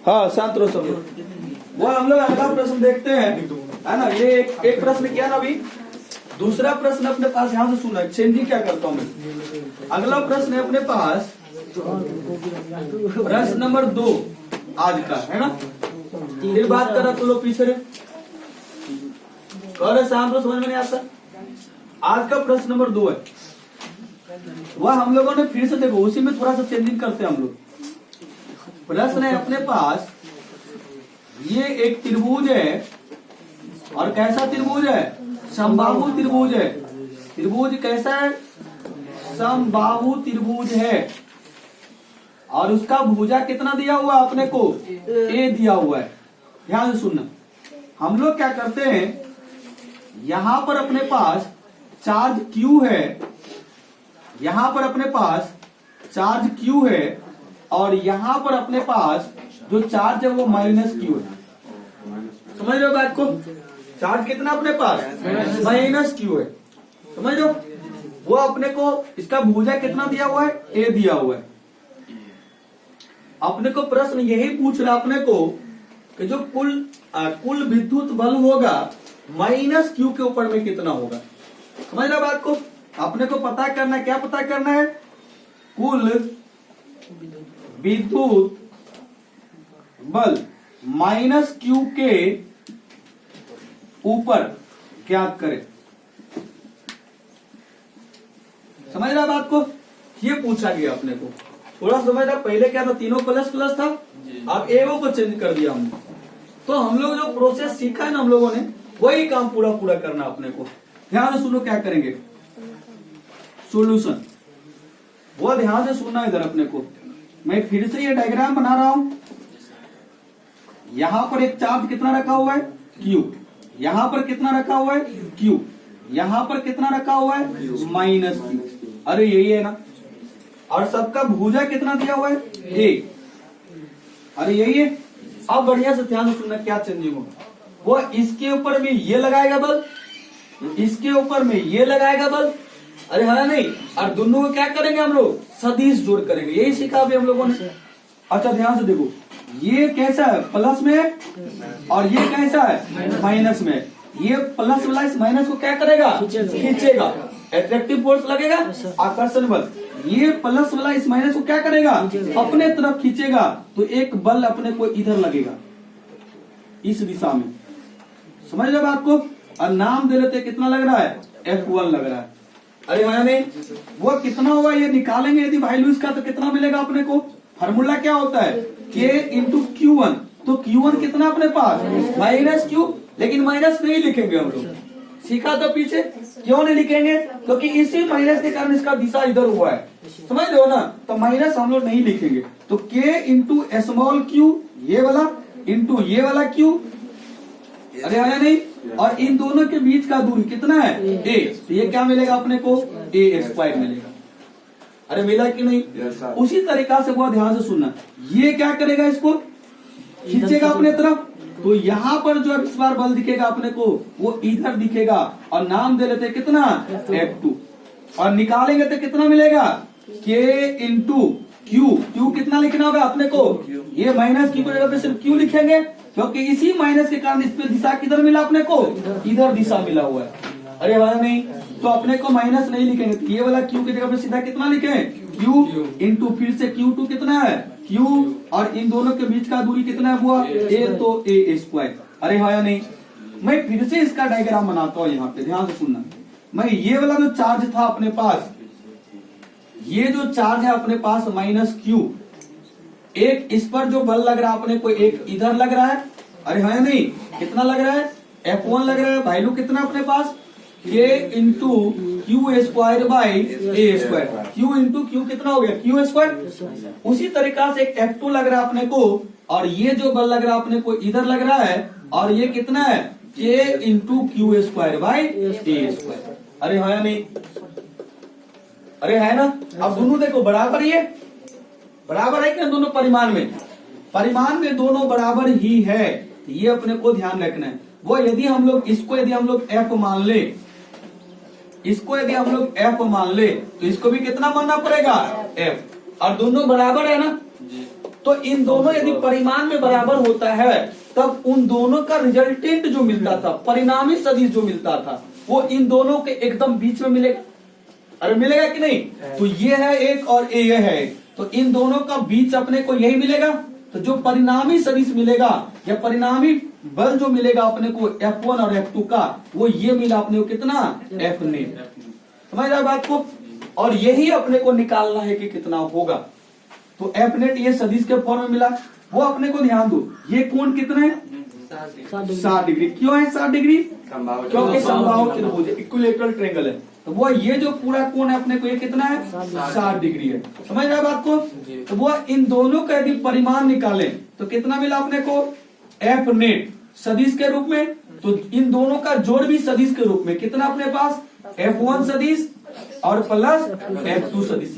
हाँ शांत रहो सब लोग। वो हम लोग अगला प्रश्न देखते हैं, है ना। ये एक प्रश्न किया ना अभी, दूसरा प्रश्न अपने पास ध्यान से सुना। चेंजिंग क्या करता हूँ मैं। अगला प्रश्न है अपने पास प्रश्न नंबर 2 आज का, है ना। फिर बात कर रहा तो लोग पीछे रहे शाम को समझ में नहीं आता। आज का प्रश्न नंबर 2 है, वह हम लोगों ने फिर से देखो उसी में थोड़ा सा चेंजिंग करते हैं हम लोग। प्रश्न है अपने पास, ये एक त्रिभुज है और कैसा त्रिभुज है, समबाहु त्रिभुज है। त्रिभुज कैसा है, समबाहु त्रिभुज है और उसका भुजा कितना दिया हुआ है अपने को, ए दिया हुआ है। ध्यान से सुनना, हम लोग क्या करते हैं, यहां पर अपने पास चार्ज Q है, यहां पर अपने पास चार्ज Q है और यहां पर अपने पास जो चार्ज है वो -Q है। समझ रहे हो बात को, चार्ज कितना अपने पास -Q है, समझ रहे हो। वो अपने को इसका भुजा कितना दिया हुआ है, ए दिया हुआ है। अपने को प्रश्न यही पूछ रहा अपने को कि जो कुल विद्युत बल होगा -Q के ऊपर में कितना होगा। समझ रहे बात को, अपने को पता करना है, क्या पता करना है, कुल विद्युत बल -Q के ऊपर ज्ञात करें। समझ रहा बात को, ये पूछा गया अपने को। थोड़ा समझ रहा, पहले क्या था, तीनों प्लस प्लस था, अब एवं को चेंज कर दिया हमने। तो हम लोग जो प्रोसेस सीखा है ना हम लोगों ने, वही काम पूरा करना अपने को। ध्यान से सुनो क्या करेंगे, सॉल्यूशन वो ध्यान से सुनना इधर अपने को। मैं फिर से ये डायग्राम बना रहा हूं। यहां पर एक चार्ज कितना रखा हुआ है, Q। यहां पर कितना रखा हुआ है, Q। यहां पर कितना रखा हुआ है, -Q। अरे यही है ना। और सबका भुजा कितना दिया हुआ है, A। अरे यही है। अब बढ़िया से ध्यान से सुनना क्या चेंजिंग होगा। वो इसके ऊपर में ये लगाएगा बल, इसके ऊपर में ये लगाएगा बल। अरे है नहीं, और दोनों को क्या करेंगे हम लोग, सदिश जोड़ करेंगे। यही सीखा अभी हम लोगों ने। अच्छा ध्यान से देखो, ये कैसा है, प्लस में है और ये कैसा है, माइनस में। ये प्लस वाला इस माइनस को क्या करेगा, खींचेगा। एट्रैक्टिव फोर्स लगेगा, आकर्षण बल। ये प्लस वाला इस माइनस को क्या करेगा, अपने तरफ खींचेगा। तो एक बल अपने को इधर लगेगा, इस दिशा में। समझ रहे बात को। और नाम दे लेते, कितना लग रहा है, F1 लग रहा है। अरे हाँ नहीं, वो कितना हुआ ये निकालेंगे यदि वैल्यू इसका, तो कितना मिलेगा अपने को। फार्मूला क्या होता है, K × Q1। तो Q1 कितना अपने पास, -Q। लेकिन माइनस नहीं लिखेंगे हम लोग, सीखा तो पीछे। क्यों नहीं लिखेंगे, क्योंकि इसी माइनस के कारण इसका दिशा इधर हुआ है। समझ रहे हो ना, तो माइनस हम लोग नहीं लिखेंगे। तो K × स्मॉल q, ये वाला इंटू ये वाला Q। अरे आया नहीं। और इन दोनों के बीच का दूरी कितना है, A। तो ये क्या मिलेगा अपने को, A² मिलेगा। अरे मिला कि नहीं। उसी तरीका से वो ध्यान से सुनना, ये क्या करेगा, इसको खींचेगा अपने तरफ। तो यहाँ पर जो इस बार बल दिखेगा अपने को, वो इधर दिखेगा। और नाम दे लेते कितना, F2। और निकालेंगे तो कितना मिलेगा, K × Q कितना लिखना होगा अपने को, ये -Q की जगह पे सिर्फ Q लिखेंगे, क्योंकि इसी माइनस के कारण इस पे दिशा किधर मिला अपने को, इधर दिशा मिला हुआ है। अरे वाला नहीं, तो अपने को माइनस नहीं लिखेंगे। तो ये वाला Q की जगह पे सीधा कितना लिखें, Q इंटू फिर से Q2 कितना है, Q। और इन दोनों के बीच का दूरी कितना है हुआ, A। तो A²। अरे हाँ या नहीं। मैं फिर से इसका डायग्राम बनाता हूँ, यहाँ पे ध्यान से सुनना। मैं ये वाला जो चार्ज था अपने पास, ये जो चार्ज है अपने पास -Q, एक इस पर जो बल लग रहा है अपने को, एक इधर लग रहा है। अरे हाँ नहीं, कितना लग रहा है, F1 लग रहा है। वैल्यू कितना अपने पास, K × Q² A²। Q × Q कितना हो गया, Q²। उसी तरीका से एक F2 लग रहा है अपने को, और ये जो बल लग रहा है अपने को इधर लग रहा है, और ये कितना है, K × Q² A²। अरे हाँ नहीं। अरे है ना। अब दोनों देखो बराबर, ये बराबर है क्या, दोनों परिमाण में दोनों बराबर ही है। ये अपने को ध्यान रखना है। वो यदि हम लोग इसको यदि हम लोग F मान ले, इसको यदि हम लोग F मान ले, तो इसको भी कितना मानना पड़ेगा, F। और दोनों बराबर है ना, तो इन दोनों यदि परिमाण में बराबर होता है तब उन दोनों का रिजल्टेंट जो मिलता था, परिणामी सदिश जो मिलता था, वो इन दोनों के एकदम बीच में मिलेगा। अरे मिलेगा कि नहीं? तो ये है एक और ये है एक, तो इन दोनों का बीच अपने को यही मिलेगा। तो जो परिणामी सदिश मिलेगा या परिणामी बल जो मिलेगा अपने को F1 और F2 का, वो ये मिला अपने को कितना, F नेट। समझ रहा बात को? और यही अपने को निकालना है कि कितना होगा। तो F नेट ये सदिश के फॉर्म में मिला। वो अपने को ध्यान दो, ये कोण कितना है, 60 डिग्री। क्यों है 60 डिग्री? क्योंकि समबाहु त्रिभुज इक्विलैटरल ट्रायंगल है। तो वो ये जो पूरा कोण है अपने को ये कितना है, 60 डिग्री है। समझ रहे बात को? तो वो इन दोनों का यदि परिमाण निकालें तो कितना मिला अपने को, F नेट सदिश के रूप में। तो इन दोनों का जोड़ भी सदिश के रूप में कितना अपने पास, F1 सदिश और प्लस F2 सदिश।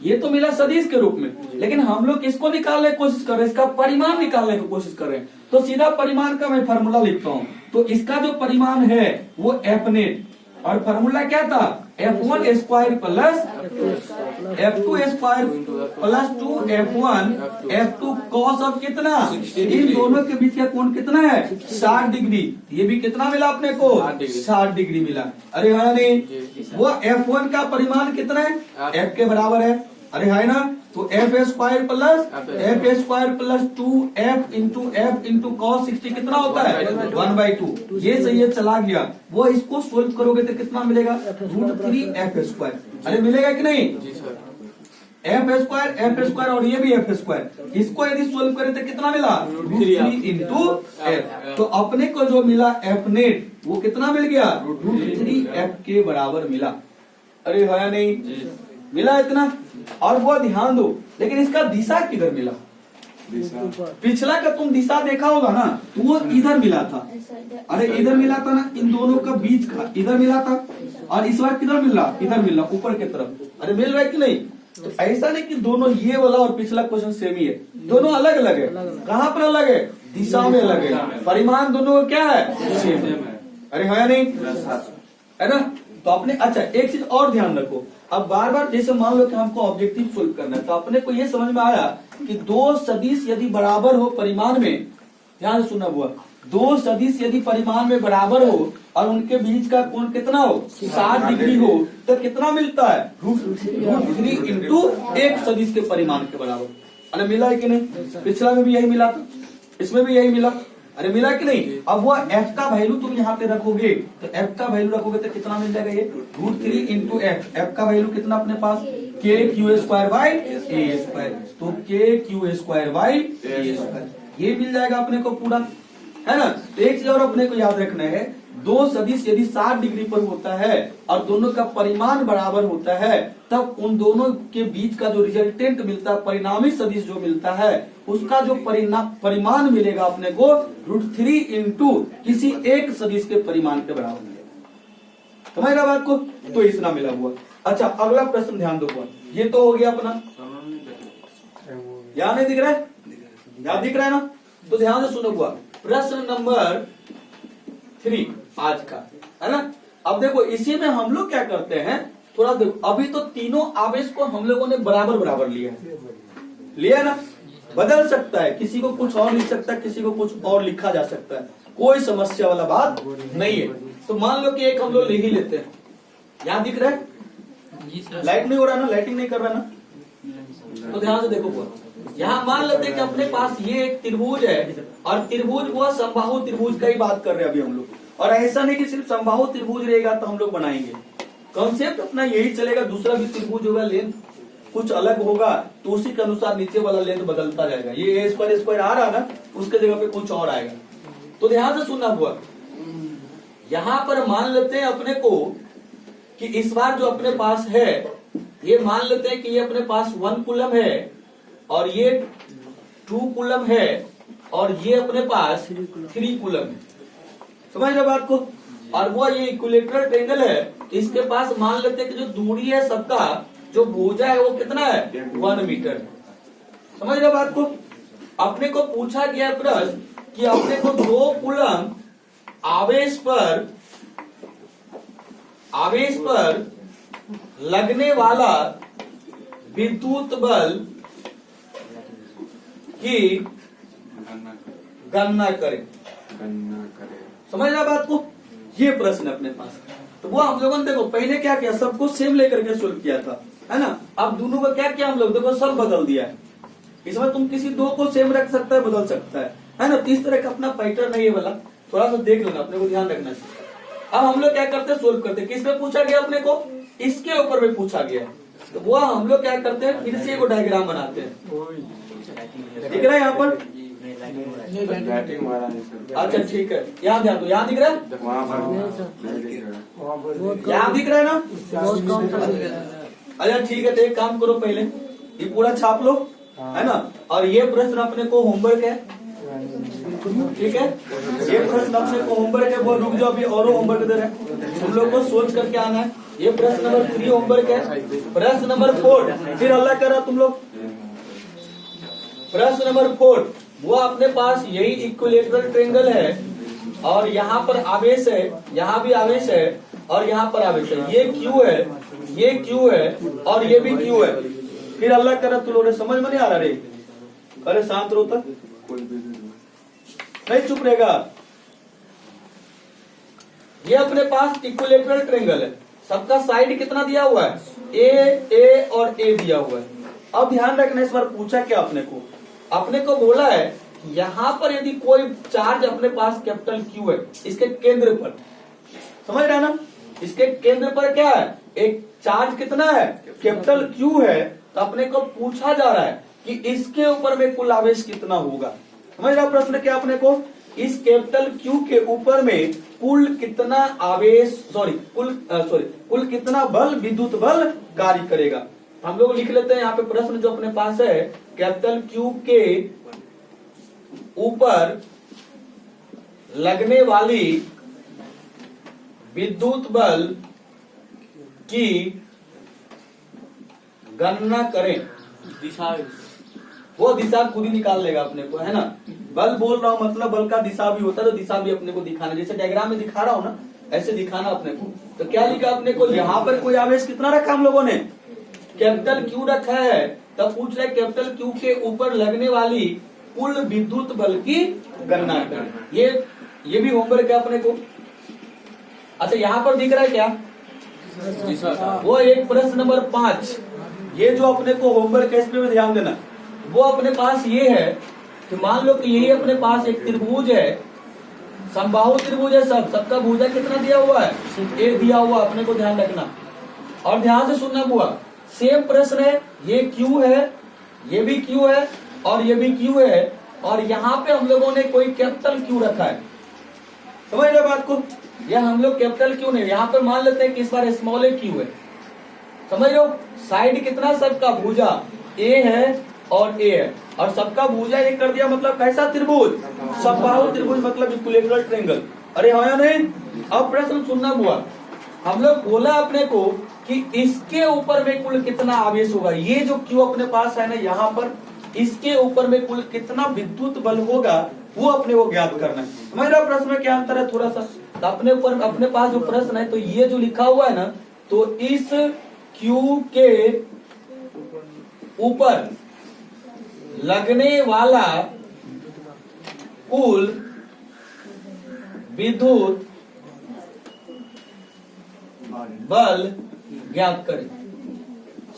ये तो मिला सदिश के रूप में, लेकिन हम लोग इसको निकालने की कोशिश कर रहे हैं, इसका परिमाण निकालने की कोशिश कर रहे हैं। तो सीधा परिमाण का मैं फार्मूला लिखता हूँ। तो इसका जो परिमाण है वो F नेट, और फार्मूला क्या था, F1 square plus F2 square plus 2F1 F2 cos of कितना, इन दोनों के बीच का कोण कितना है, 60 डिग्री। ये भी कितना मिला अपने को, 60 डिग्री मिला। अरे है नहीं? वो F1 का परिमाण कितना है, F के बराबर है। अरे है ना? तो F square plus 2F into cos 60 कितना होता है, 1/2। ये सही है, चला गया। वो इसको सोल्व करोगे तो कितना मिलेगा, √3F स्क्वायर। अरे मिलेगा कि नहीं? F स्क्वायर और ये भी F स्क्वायर। इसको यदि सोल्व करें तो कितना मिला, √3 इंटू F। तो अपने को जो मिला F नेट वो कितना मिल गया, √3F के बराबर मिला। अरे है नहीं? मिला इतना। और वो ध्यान दो, लेकिन इसका दिशा किधर मिला, पिछला का तुम दिशा देखा होगा ना, तो वो इधर मिला था। अरे इधर मिला था ना, इन दोनों का बीच का इधर मिला था। और इस बार किधर मिल रहा, इधर मिल रहा, ऊपर की तरफ। अरे मिल रहा है कि नहीं? तो ऐसा नहीं कि दोनों ये वाला और पिछला क्वेश्चन सेम ही है, दोनों अलग अलग है। कहाँ पर अलग है, दिशा में अलग है। परिमाण दोनों का क्या है, सेम है। अरे है नहीं, है ना? तो अपने अच्छा एक चीज और ध्यान रखो। अब बार बार जैसे मान लो कि हमको ऑब्जेक्टिव सोल्व करना है, तो अपने को ये समझ में आया कि दो सदिश यदि बराबर हो परिमाण में, ध्यान से सुना हुआ, दो सदिश यदि परिमाण में बराबर हो और उनके बीच का कोण कितना हो, 60 डिग्री हो, तो कितना मिलता है, √3 इंटू एक सदिश के परिमाण के बराबर। अरे मिला है कि नहीं? पिछला में भी यही मिला था, इसमें भी यही मिला। अरे मिला कि नहीं? अब वो F का वैल्यू तुम यहाँ पे रखोगे, तो F का वैल्यू रखोगे तो कितना मिल जाएगा, ये √3 इंटू F का वैल्यू कितना अपने पास, KQ square by A square. तो KQ square by A square ये मिल जाएगा अपने को पूरा, है ना? तो एक चीज और अपने को याद रखना है, दो सदिश यदि 60 डिग्री पर होता है और दोनों का परिमाण बराबर होता है, तब उन दोनों के बीच का जो रिजल्टेंट मिलता है, परिणामी सदिश जो मिलता है, उसका जो परिमाण मिलेगा अपने को √3 इंटू किसी एक सदिश के परिमाण के बराबर मिलेगा। समझ रहा बात को? तो इतना मिला हुआ। अच्छा अगला प्रश्न ध्यान दो। ये तो हो गया अपना, यहाँ नहीं दिख रहा है, यहाँ दिख रहा है ना? तो ध्यान से सुनो हुआ, प्रश्न नंबर 3 आज का, है ना? अब देखो इसी में हम लोग क्या करते हैं, थोड़ा देखो, अभी तो तीनों आवेश को हम लोगों ने बराबर बराबर लिया ना? बदल सकता है, किसी को कुछ और लिख सकता है, किसी को कुछ और लिखा जा सकता है, कोई समस्या वाला बात नहीं है। तो मान लो कि एक हम लोग ले ही लेते हैं, यहाँ दिख रहा है, लाइट नहीं हो रहा ना, लाइटिंग नहीं कर रहा ना? तो ध्यान से देखो, यहाँ मान लेते हैं कि अपने पास ये एक त्रिभुज है और त्रिभुज वो समबाहु त्रिभुज का ही बात कर रहे हैं अभी हम लोग। और ऐसा नहीं कि सिर्फ समबाहु त्रिभुज रहेगा तो हम लोग बनाएंगे, कॉन्सेप्ट अपना यही चलेगा। दूसरा भी त्रिभुज होगा, लेंथ कुछ अलग होगा, तो उसी के अनुसार नीचे वाला लेंथ बदलता जाएगा। ये A स्क्वायर आ रहा ना, उसके जगह पे कुछ और आएगा। तो ध्यान से सुनना हुआ, यहाँ पर मान लेते हैं अपने को कि इस बार जो अपने पास है, ये मान लेते हैं कि ये अपने पास 1 कूलम है और ये 2 कूलम है और ये अपने पास 3 कूलम है। समझ रहे बात को? और वो ये इक्विलैटरल ट्रायंगल है, तो इसके पास मान लेते हैं कि जो दूरी है सबका, जो भुजा है वो कितना है, 1 मीटर। समझ रहे बात को? अपने को पूछा गया प्रश्न कि अपने को 2 कूलम आवेश पर लगने वाला विद्युत बल की गणना करें। समझ रहे बात को? ये प्रश्न अपने पास। तो वो हम लोगों ने देखो पहले क्या किया, सबको सेम लेकर के सोल्व किया था, है ना। अब दोनों को क्या किया हम लोग, देखो सब बदल दिया है। इसमें तुम किसी दो को सेम रख सकता है, बदल सकता है ना। इस तरह का अपना पैटर्न नहीं है वाला, थोड़ा सा देख लेना, अपने को ध्यान रखना चाहिए। अब हम लोग क्या करते हैं, सोल्व करते हैं। किस पे पूछा गया अपने को, इसके ऊपर में पूछा गया, तो वो हम लोग क्या करते हैं, फिर से एक डायग्राम बनाते हैं। दिख रहा है यहाँ पर? अच्छा ठीक है, यहाँ ध्यान दो, यहाँ दिख रहा है, यहाँ दिख रहा है ना। अच्छा ठीक है, तो एक काम करो, पहले ये पूरा छाप लो, है ना। और ये प्रश्न अपने को होमवर्क है, ठीक है। ये प्रश्न अपने को होमवर्क है, वो रुक जाओ, अभी और होमवर्क दे रहे हैं, तुम लोग को सोच करके आना है। ये प्रश्न नंबर 3 होमवर्क है। प्रश्न नंबर 4 फिर अल्लाह करा तुम लोग। प्रश्न नंबर 4, वो अपने पास यही इक्विलेटरल ट्रायंगल है, और यहाँ पर आवेश है, यहाँ भी आवेश है, और यहाँ पर आवेश है। ये क्यू है, ये क्यू है, और ये भी क्यू है। फिर अल्लाह करा तुम लोग समझ में नहीं आ रहा रे? अरे शांत रहो तक, नहीं चुप रहेगा। ये अपने पास इक्विलेटरल ट्रायंगल है, सबका साइड कितना दिया हुआ है, ए और ए दिया हुआ है। अब ध्यान रखना, इस बार पूछा क्या अपने को बोला है यहाँ पर यदि कोई चार्ज अपने पास कैपिटल क्यू है, इसके केंद्र पर, समझ रहे ना, इसके केंद्र पर क्या है, एक चार्ज कितना है, कैपिटल क्यू है। तो अपने को पूछा जा रहा है कि इसके ऊपर में कुल आवेश कितना होगा। समझ रहा प्रश्न क्या अपने को, इस कैपिटल क्यू के ऊपर में कुल कितना आवेश, कुल कितना बल, विद्युत बल कार्य करेगा। हम लोग लिख लेते हैं यहाँ पे प्रश्न जो अपने पास है, कैपिटल क्यू के ऊपर लगने वाली विद्युत बल की गणना करें। दिशा, वो दिशा खुद ही निकाल लेगा अपने को, है ना। बल बोल रहा हूं, मतलब बल का दिशा भी होता है, तो दिशा भी अपने को दिखाना, जैसे डायग्राम में दिखा रहा हूं ना, ऐसे दिखाना अपने को। तो क्या लिखा अपने को, यहाँ पर कोई आवेश कितना रखा हम लोगों ने, कैपिटल क्यू रखा है। तब पूछ रहे कैपिटल क्यू के ऊपर लगने वाली कुल विद्युत बल की गणना करें। ये भी होमवर्क है अपने को। अच्छा यहाँ पर दिख रहा है क्या, वो एक प्रश्न नंबर 5, ये जो अपने को होमवर्क है, इस पे भी ध्यान देना। वो अपने पास ये है कि मान लो कि यही अपने पास एक त्रिभुज है, समबाहु त्रिभुज है, सबका भुजा कितना दिया हुआ है, ए दिया हुआ, अपने को ध्यान रखना। और ध्यान से सुनना हुआ, सेम प्रश्न है, ये क्यू है, ये भी क्यू है, और ये भी क्यू है, और यहाँ पे हम लोगों ने कोई कैपिटल क्यू रखा है। समझ रहे बात को, ये हम लोग कैपिटल क्यू नहीं, यहाँ पर मान लेते हैं कि इस बार स्मॉल क्यू है। समझ लो, साइड कितना सबका भुजा ए है और ए है, और सबका भुजा एक कर दिया, मतलब कैसा त्रिभुज, समबाहु त्रिभुज, मतलब इक्विलेटरल ट्रायंगल। अरे हाँ या नहीं? अब प्रश्न सुनना हुआ, हम लोग बोला अपने को कि इसके ऊपर में कुल कितना आवेश होगा। ये जो क्यू अपने पास है ना, यहाँ पर इसके ऊपर में कुल कितना विद्युत बल होगा, वो अपने को ज्ञात करना है। समझ रहे प्रश्न में क्या अंतर है थोड़ा सा। तो अपने पास जो प्रश्न है, तो ये जो लिखा हुआ है ना, तो इस क्यू के ऊपर लगने वाला कुल विद्युत बल ज्ञात करें।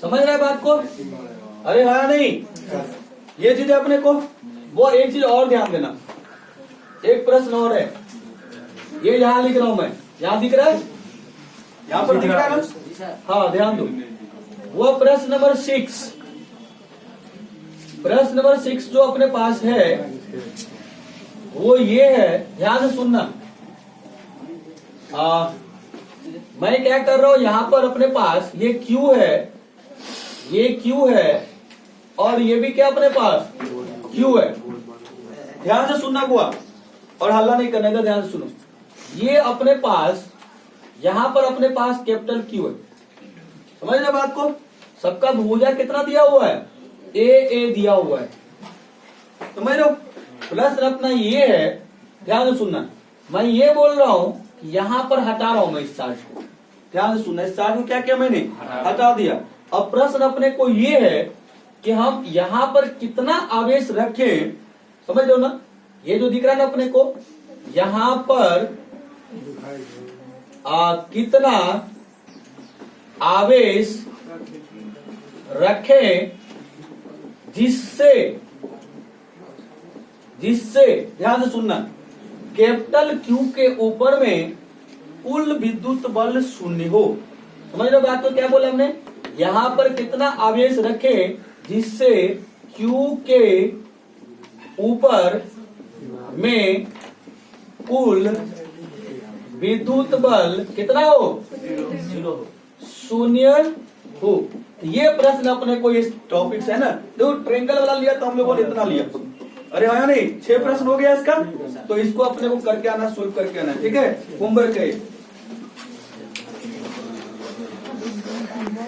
समझ रहे बात को? अरे हाँ नहीं, ये चीज अपने को, वो एक चीज और ध्यान देना, एक प्रश्न और है, ये यहाँ लिख रहा हूं मैं, यहाँ दिख रहा है, यहाँ पर दिख रहा है ना, हाँ ध्यान दो। वो प्रश्न नंबर 6, प्रश्न नंबर 6 जो अपने पास है, वो ये है, ध्यान से सुनना। मैं क्या कर रहा हूं, यहाँ पर अपने पास ये क्यू है, ये क्यू है, और ये भी क्या अपने पास क्यू है। ध्यान से सुनना हुआ, और हल्ला नहीं करने का, ध्यान से सुनो। ये अपने पास, यहाँ पर अपने पास कैपिटल क्यू है। समझ रहे बात को? सबका भुजा कितना दिया हुआ है, ए दिया हुआ है। समझ रहे हो? प्लस अपना ये है, ध्यान से सुनना। मैं ये बोल रहा हूं कि यहाँ पर हटा रहा हूं मैं इस चार्ज को। ध्यान से सुनना, इस चार्ज को क्या किया मैंने, हटा दिया। अब प्रश्न अपने को ये है कि हम यहां पर कितना आवेश रखें, समझ लो ना, ये जो दिख रहा है ना अपने को, यहां पर कितना आवेश रखें जिससे ध्यान से सुनना, कैपिटल क्यू के ऊपर में कुल विद्युत बल शून्य हो। समझ लो बात को, क्या बोला हमने, यहां पर कितना आवेश रखें जिससे क्यू के ऊपर में कुल विद्युत बल कितना हो, शून्य हो। ये प्रश्न अपने को, इस टॉपिक से है ना, देखो ट्रेंगल वाला लिया तो हम लोगों ने इतना लिया, अरे हाँ नहीं, 6 प्रश्न हो गया इसका, तो इसको अपने को करके आना, सोल्व करके आना, ठीक है, होमवर्क है।